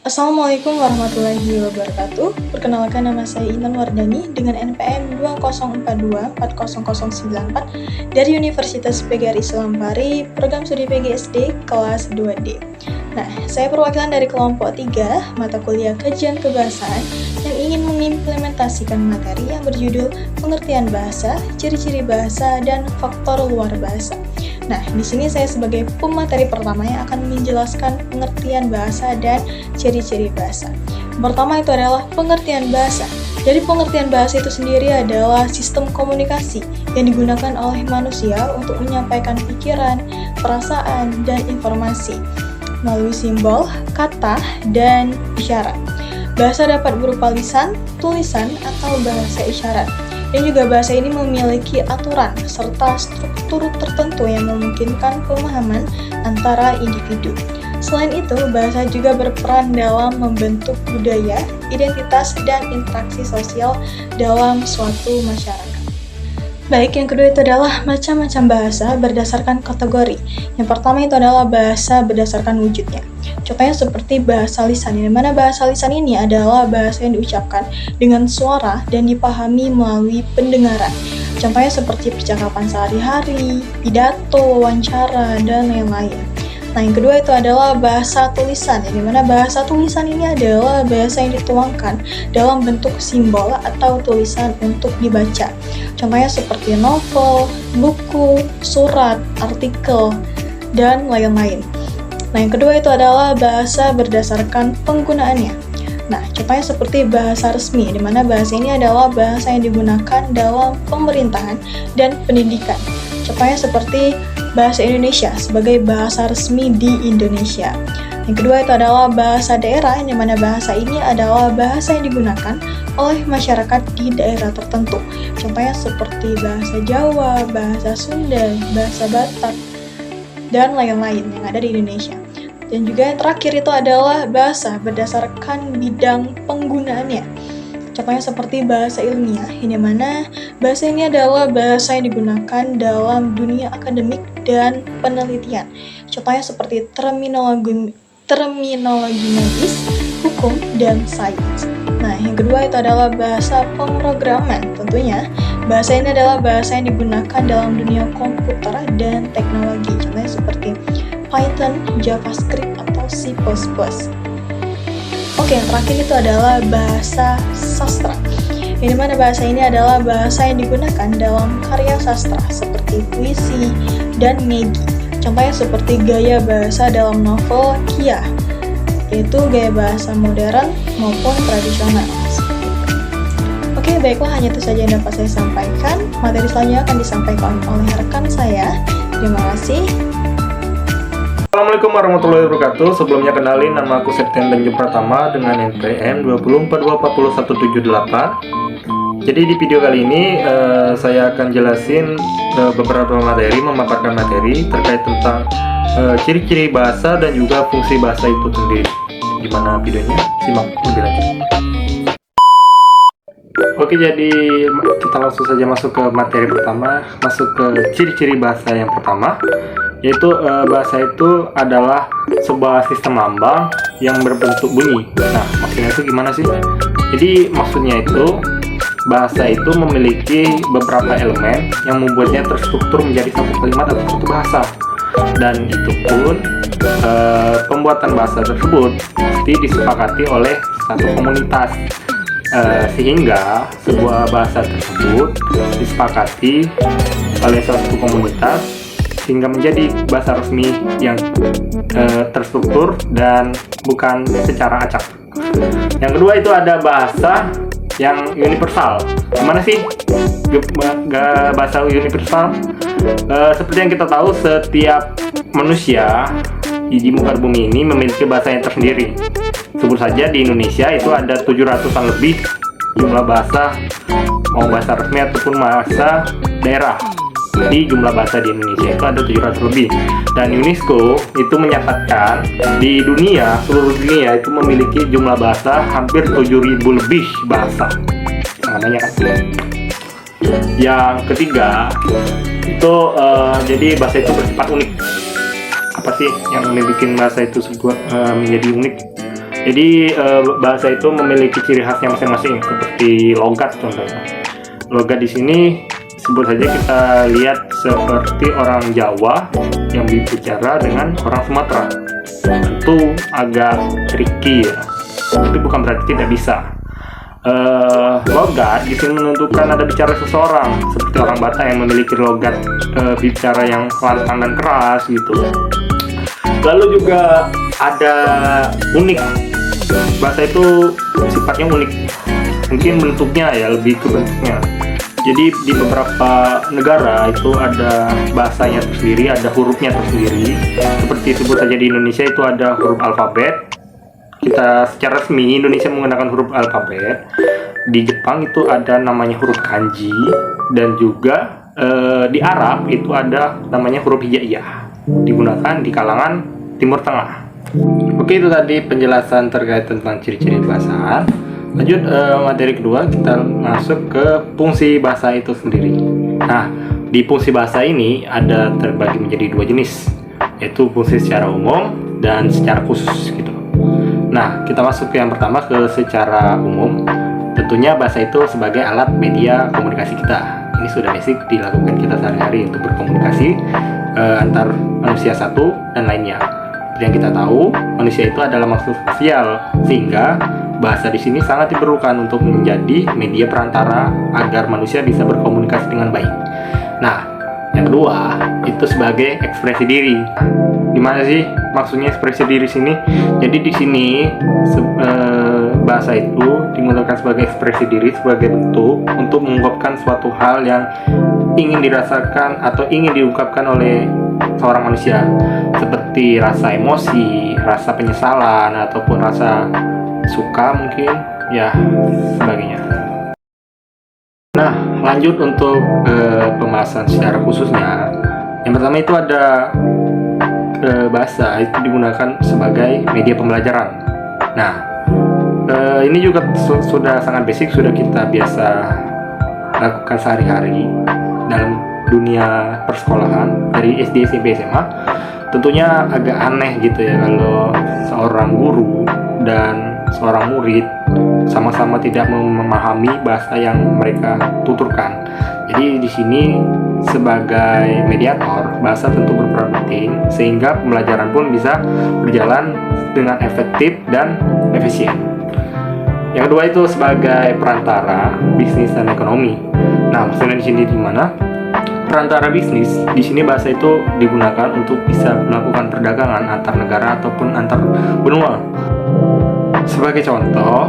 Assalamualaikum warahmatullahi wabarakatuh. Perkenalkan, nama saya Intan Wardani dengan NPM 2042409094 dari Universitas PGRI Selampari, Program Studi PGSD kelas 2D. Nah, saya perwakilan dari kelompok 3 mata kuliah Kajian Kebahasaan yang ingin mengimplementasikan materi yang berjudul Pengertian Bahasa, Ciri-ciri Bahasa, dan Faktor Luar Bahasa. Nah, di sini saya sebagai pemateri pertama yang akan menjelaskan pengertian bahasa dan ciri-ciri bahasa. Pertama itu adalah pengertian bahasa. Jadi pengertian bahasa itu sendiri adalah sistem komunikasi yang digunakan oleh manusia untuk menyampaikan pikiran, perasaan, dan informasi melalui simbol, kata, dan isyarat. Bahasa dapat berupa lisan, tulisan, atau bahasa isyarat. Dan juga bahasa ini memiliki aturan serta struktur tertentu yang memungkinkan pemahaman antara individu. Selain itu, bahasa juga berperan dalam membentuk budaya, identitas, dan interaksi sosial dalam suatu masyarakat. Baik, yang kedua itu adalah macam-macam bahasa berdasarkan kategori. Yang pertama itu adalah bahasa berdasarkan wujudnya. Contohnya seperti bahasa lisan, di mana bahasa lisan ini adalah bahasa yang diucapkan dengan suara dan dipahami melalui pendengaran. Contohnya seperti percakapan sehari-hari, pidato, wawancara, dan lain-lain. Nah, yang kedua itu adalah bahasa tulisan, di mana bahasa tulisan ini adalah bahasa yang dituangkan dalam bentuk simbol atau tulisan untuk dibaca. Contohnya seperti novel, buku, surat, artikel, dan lain-lain. Nah, yang kedua itu adalah bahasa berdasarkan penggunaannya. Nah, contohnya seperti bahasa resmi, di mana bahasa ini adalah bahasa yang digunakan dalam pemerintahan dan pendidikan. Contohnya seperti bahasa Indonesia sebagai bahasa resmi di Indonesia. Yang kedua itu adalah bahasa daerah, di mana bahasa ini adalah bahasa yang digunakan oleh masyarakat di daerah tertentu. Contohnya seperti bahasa Jawa, bahasa Sunda, bahasa Batak, dan lain-lain yang ada di Indonesia. Dan juga yang terakhir itu adalah bahasa berdasarkan bidang penggunaannya. Contohnya seperti bahasa ilmiah, di mana bahasa ini adalah bahasa yang digunakan dalam dunia akademik dan penelitian. Contohnya seperti terminologi medis, hukum, dan sains. Nah, yang kedua itu adalah bahasa pemrograman. Tentunya, bahasa ini adalah bahasa yang digunakan dalam dunia komputer dan teknologi. Contohnya seperti Python, JavaScript, atau C++. Oke, yang terakhir itu adalah bahasa sastra. Yang dimana bahasa ini adalah bahasa yang digunakan dalam karya sastra seperti puisi dan ngegi. Contohnya seperti gaya bahasa dalam novel Kia, yaitu gaya bahasa modern maupun tradisional. Oke, baiklah, hanya itu saja yang dapat saya sampaikan. Materi selanjutnya akan disampaikan oleh rekan saya. Terima kasih. Assalamualaikum warahmatullahi wabarakatuh. Sebelumnya kenalin, nama aku Septian Danjung Pratama dengan NPM 2042404178. Jadi di video kali ini saya akan jelasin beberapa materi, memaparkan materi terkait tentang ciri-ciri bahasa dan juga fungsi bahasa itu sendiri. Gimana videonya? Simak lebih lanjut. Oke, jadi kita langsung saja masuk ke materi pertama, masuk ke ciri-ciri bahasa yang pertama, yaitu bahasa itu adalah sebuah sistem lambang yang berbentuk bunyi. Nah, maksudnya itu gimana sih? Jadi maksudnya itu bahasa itu memiliki beberapa elemen yang membuatnya terstruktur menjadi satu kalimat atau satu bahasa. Dan itu pun pembuatan bahasa tersebut pasti disepakati oleh satu komunitas. Sehingga sebuah bahasa tersebut disepakati oleh suatu komunitas sehingga menjadi bahasa resmi yang terstruktur dan bukan secara acak. Yang kedua itu ada bahasa yang universal. Gimana sih bahasa universal? Seperti yang kita tahu, setiap manusia di muka bumi ini memiliki bahasa yang tersendiri. Sebut saja di Indonesia itu ada 700-an lebih jumlah bahasa, mau bahasa resmi ataupun bahasa daerah. Di jumlah bahasa di Indonesia itu ada 700 lebih. Dan UNESCO itu menyatakan di dunia, seluruh dunia itu memiliki jumlah bahasa hampir 7.000 lebih bahasa. Namanya kan. Yang ketiga itu jadi bahasa itu bersifat unik. Apa sih yang membuat bahasa itu menjadi unik? Jadi bahasa itu memiliki ciri khasnya masing-masing, seperti logat contohnya. Logat di sini sebut saja kita lihat seperti orang Jawa yang berbicara dengan orang Sumatera. Tentu agak tricky ya, tapi bukan berarti tidak bisa. Logat di sini menentukan ada bicara seseorang, seperti orang Batak yang memiliki logat bicara yang lantang dan keras gitu. Lalu juga ada unik, bahasa itu sifatnya unik, mungkin bentuknya ya, lebih ke bentuknya. Jadi di beberapa negara itu ada bahasanya tersendiri, ada hurufnya tersendiri. Seperti sebut saja di Indonesia itu ada huruf alfabet. Kita secara resmi Indonesia menggunakan huruf alfabet. Di Jepang itu ada namanya huruf kanji, dan juga di Arab itu ada namanya huruf hijaiyah, digunakan di kalangan Timur Tengah. Oke, itu tadi penjelasan terkait tentang ciri-ciri bahasa. Lanjut materi kedua, kita masuk ke fungsi bahasa itu sendiri. Nah, di fungsi bahasa ini ada terbagi menjadi dua jenis, yaitu fungsi secara umum dan secara khusus gitu. Nah, kita masuk ke yang pertama, ke secara umum. Tentunya bahasa itu sebagai alat media komunikasi kita. Ini sudah basic dilakukan kita sehari-hari untuk berkomunikasi antar manusia satu dan lainnya. Seperti yang kita tahu, manusia itu adalah makhluk sosial, sehingga bahasa di sini sangat diperlukan untuk menjadi media perantara agar manusia bisa berkomunikasi dengan baik. Nah, yang kedua itu sebagai ekspresi diri. Gimana sih maksudnya ekspresi diri sini? Jadi di sini bahasa itu digunakan sebagai ekspresi diri, sebagai bentuk untuk mengungkapkan suatu hal yang ingin dirasakan atau ingin diungkapkan oleh seorang manusia, seperti rasa emosi, rasa penyesalan, ataupun rasa suka mungkin, ya sebagainya. Nah, lanjut untuk pembahasan secara khususnya. Yang pertama itu ada bahasa itu digunakan sebagai media pembelajaran. Nah, ini juga sudah sangat basic, sudah kita biasa lakukan sehari-hari dalam dunia persekolahan dari SD, SMP, SMA. Tentunya agak aneh gitu ya kalau seorang guru dan seorang murid sama-sama tidak memahami bahasa yang mereka tuturkan. Jadi di sini sebagai mediator, bahasa tentu berperan penting sehingga pembelajaran pun bisa berjalan dengan efektif dan efisien. Yang kedua itu sebagai perantara bisnis dan ekonomi. Nah, maksudnya di sini di mana? Perantara bisnis, di sini bahasa itu digunakan untuk bisa melakukan perdagangan antar negara ataupun antar benua. Sebagai contoh,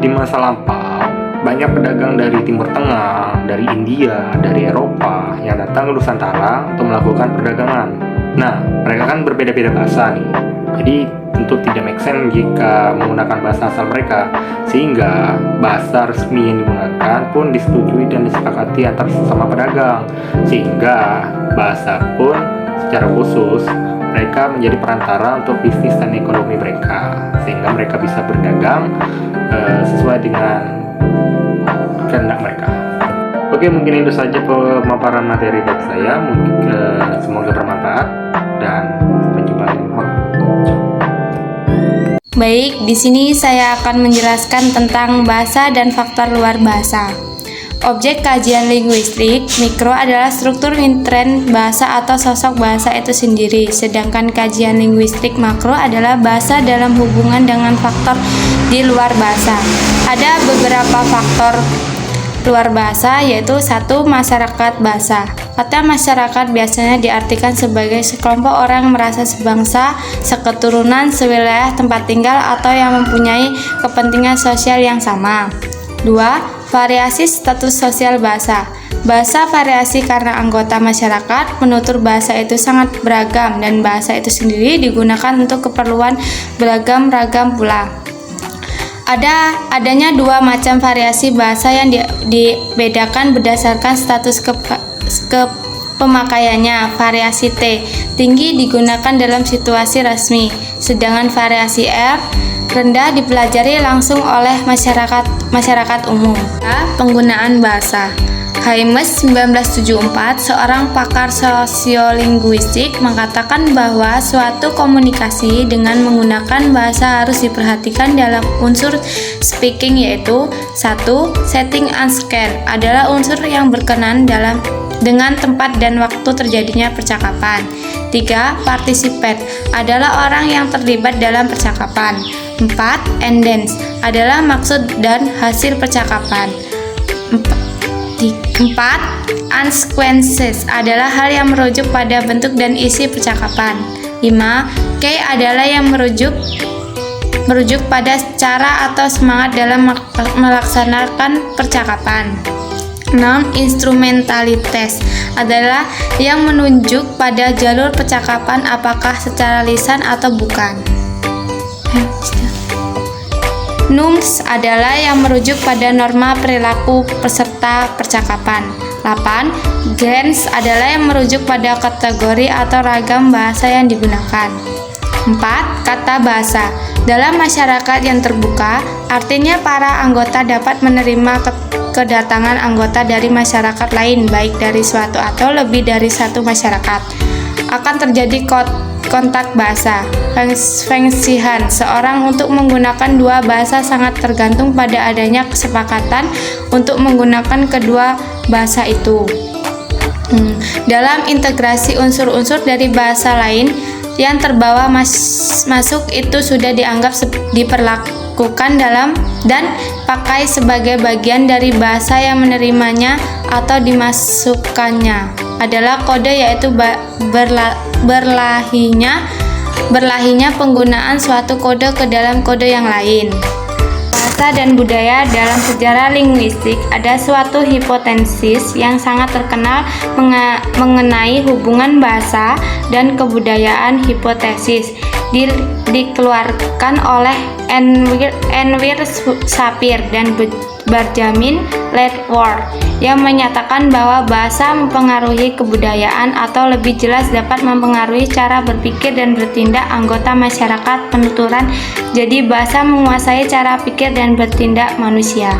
di masa lampau, banyak pedagang dari Timur Tengah, dari India, dari Eropa yang datang ke Nusantara untuk melakukan perdagangan. Nah, mereka kan berbeda-beda bahasa nih. Jadi tentu tidak make sense jika menggunakan bahasa asal mereka, sehingga bahasa resmi yang digunakan pun disetujui dan disepakati antar sesama pedagang, sehingga bahasa pun secara khusus mereka menjadi perantara untuk bisnis dan ekonomi mereka, sehingga mereka bisa berdagang sesuai dengan kehendak mereka. Oke, mungkin itu saja pemaparan materi dari saya. Semoga bermanfaat dan sampai jumpa lagi. Baik, di sini saya akan menjelaskan tentang bahasa dan faktor luar bahasa. Objek kajian linguistik mikro adalah struktur intern bahasa atau sosok bahasa itu sendiri, sedangkan kajian linguistik makro adalah bahasa dalam hubungan dengan faktor di luar bahasa. Ada beberapa faktor luar bahasa, yaitu 1. Masyarakat bahasa. Kata masyarakat biasanya diartikan sebagai sekelompok orang merasa sebangsa, seketurunan, sewilayah tempat tinggal, atau yang mempunyai kepentingan sosial yang sama. 2. Variasi status sosial bahasa. Bahasa variasi karena anggota masyarakat, penutur bahasa itu sangat beragam dan bahasa itu sendiri digunakan untuk keperluan beragam-ragam pula. Adanya 2 macam variasi bahasa yang dibedakan berdasarkan status pemakaiannya. Variasi T, tinggi digunakan dalam situasi resmi, sedangkan variasi F, rendah dipelajari langsung oleh masyarakat umum. Penggunaan bahasa. Hymes 1974, seorang pakar sosiolinguistik, mengatakan bahwa suatu komunikasi dengan menggunakan bahasa harus diperhatikan dalam unsur speaking, yaitu 1. Setting and scene adalah unsur yang berkenan dengan tempat dan waktu terjadinya percakapan. 3. Participant adalah orang yang terlibat dalam percakapan. 4. Endence adalah maksud dan hasil percakapan. 4. Consequences adalah hal yang merujuk pada bentuk dan isi percakapan. 5. Key adalah yang merujuk pada cara atau semangat dalam melaksanakan percakapan. 6. Instrumentalitas adalah yang menunjuk pada jalur percakapan, apakah secara lisan atau bukan. Norms adalah yang merujuk pada norma perilaku peserta percakapan. 8. Gens adalah yang merujuk pada kategori atau ragam bahasa yang digunakan. 4. Kata bahasa. Dalam masyarakat yang terbuka, artinya para anggota dapat menerima kedatangan anggota dari masyarakat lain, baik dari suatu atau lebih dari satu masyarakat. Akan terjadi kontak bahasa. Fengsihan seorang untuk menggunakan dua bahasa sangat tergantung pada adanya kesepakatan untuk menggunakan kedua bahasa itu. Dalam integrasi unsur-unsur dari bahasa lain yang terbawa masuk itu sudah dianggap diperlakukan dalam dan pakai sebagai bagian dari bahasa yang menerimanya atau dimasukkannya adalah kode, yaitu berlahinya penggunaan suatu kode ke dalam kode yang lain. Bahasa dan budaya dalam sejarah linguistik ada suatu hipotesis yang sangat terkenal mengenai hubungan bahasa dan kebudayaan. Hipotesis dikeluarkan oleh Enver Sapir dan Benjamin Ledward yang menyatakan bahwa bahasa mempengaruhi kebudayaan, atau lebih jelas dapat mempengaruhi cara berpikir dan bertindak anggota masyarakat penuturan. Jadi bahasa menguasai cara pikir dan bertindak manusia.